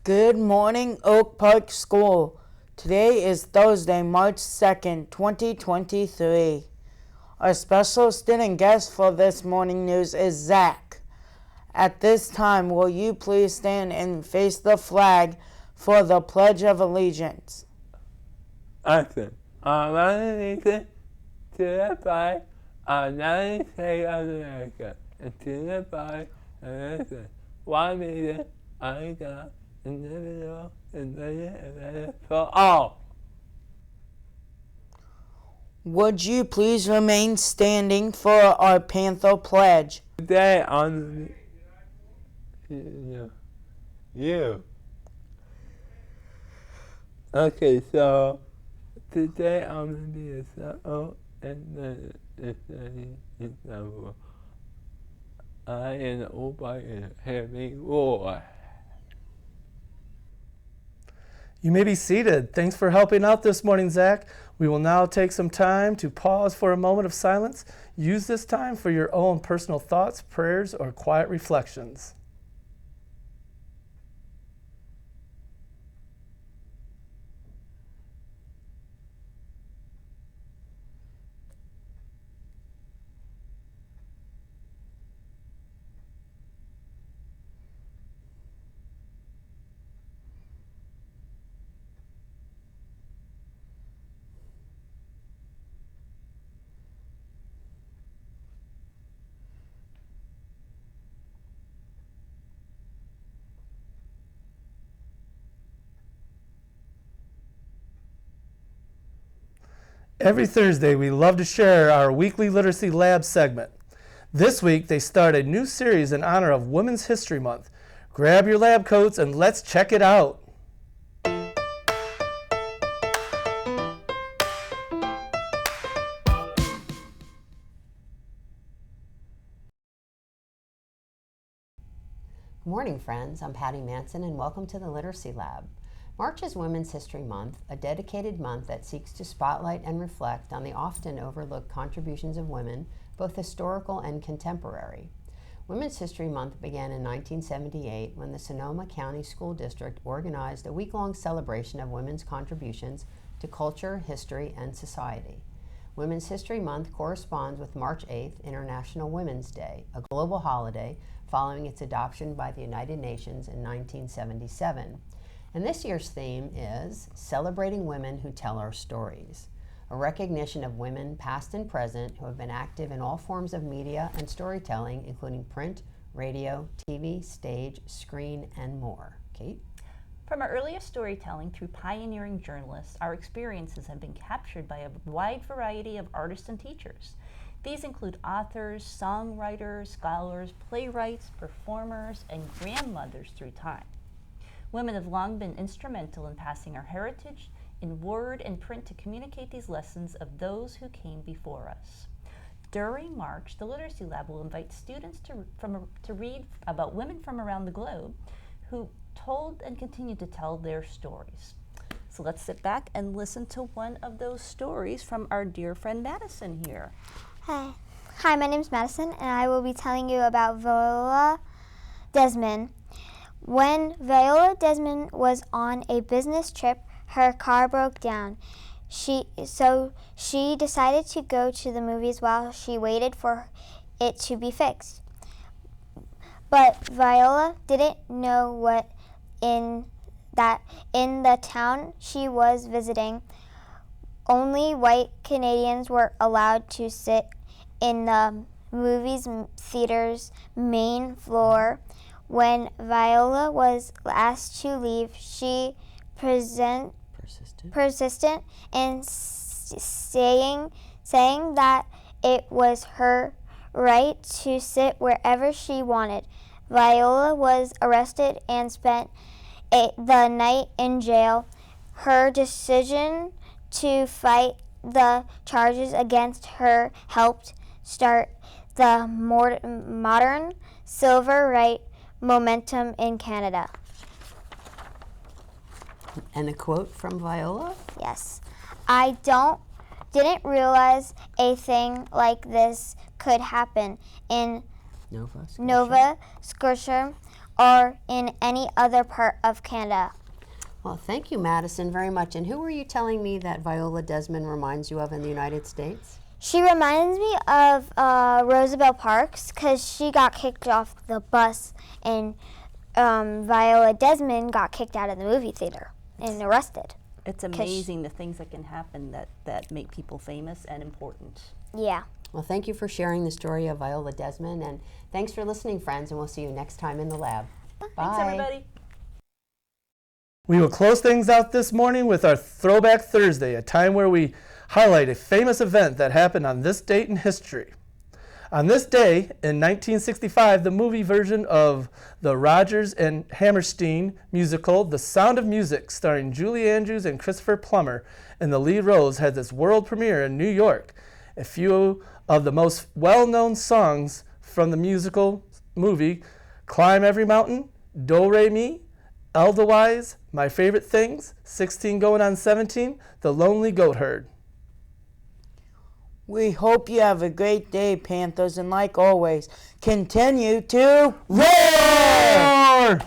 Good morning, Oak Park School. Today is Thursday, March 2nd, 2023. Our special student guest for this morning news is Zach. At this time, will you please stand and face the flag for the Pledge of Allegiance? Awesome. Allegiance to the flag of the United States of America and to the flag of the nation, one nation, under God, indivisible, and liberty for all. Would you please remain standing for our Panther Pledge? Today on you. Okay, so today I'm gonna be a subtle and the study example. I am the old bike and heavy war. You may be seated. Thanks for helping out this morning, Zach. We will now take some time to pause for a moment of silence. Use this time for your own personal thoughts, prayers, or quiet reflections. Every Thursday, we love to share our weekly Literacy Lab segment. This week, they start a new series in honor of Women's History Month. Grab your lab coats and let's check it out. Good morning, friends. I'm Patty Manson, and welcome to the Literacy Lab. March is Women's History Month, a dedicated month that seeks to spotlight and reflect on the often overlooked contributions of women, both historical and contemporary. Women's History Month began in 1978 when the Sonoma County School District organized a week-long celebration of women's contributions to culture, history, and society. Women's History Month corresponds with March 8th, International Women's Day, a global holiday following its adoption by the United Nations in 1977. And this year's theme is Celebrating Women Who Tell Our Stories, a recognition of women past and present who have been active in all forms of media and storytelling, including print, radio, TV, stage, screen, and more. Kate? From our earliest storytelling through pioneering journalists, our experiences have been captured by a wide variety of artists and teachers. These include authors, songwriters, scholars, playwrights, performers, and grandmothers through time. Women have long been instrumental in passing our heritage in word and print to communicate these lessons of those who came before us. During March, the Literacy Lab will invite students to read about women from around the globe who told and continue to tell their stories. So let's sit back and listen to one of those stories from our dear friend Madison here. Hi, my name is Madison, and I will be telling you about Viola Desmond. When Viola Desmond was on a business trip, her car broke down. So she decided to go to the movies while she waited for it to be fixed. But Viola didn't know what in the town she was visiting, only white Canadians were allowed to sit in the movie's theater's main floor. When Viola was asked to leave, she persistent in saying that it was her right to sit wherever she wanted. Viola was arrested and spent the night in jail. Her decision to fight the charges against her helped start the modern civil rights momentum in Canada. And a quote from Viola? Yes. I didn't realize a thing like this could happen in Nova Scotia or in any other part of Canada. Well, thank you, Madison, very much. And who were you telling me that Viola Desmond reminds you of in the United States? She reminds me of Roosevelt Parks because she got kicked off the bus, and Viola Desmond got kicked out of the movie theater and arrested. It's amazing the things that can happen that make people famous and important. Yeah. Well, thank you for sharing the story of Viola Desmond, and thanks for listening, friends, and we'll see you next time in the lab. Bye. Thanks, everybody. We will close things out this morning with our Throwback Thursday, a time where we highlight a famous event that happened on this date in history. On this day, in 1965, the movie version of the Rodgers and Hammerstein musical, The Sound of Music, starring Julie Andrews and Christopher Plummer in the lead roles, had its world premiere in New York. A few of the most well-known songs from the musical movie: Climb Every Mountain, Do Re Mi, Edelweiss, My Favorite Things, 16 Going on 17, The Lonely Goat Herd. We hope you have a great day, Panthers, and like always, continue to roar!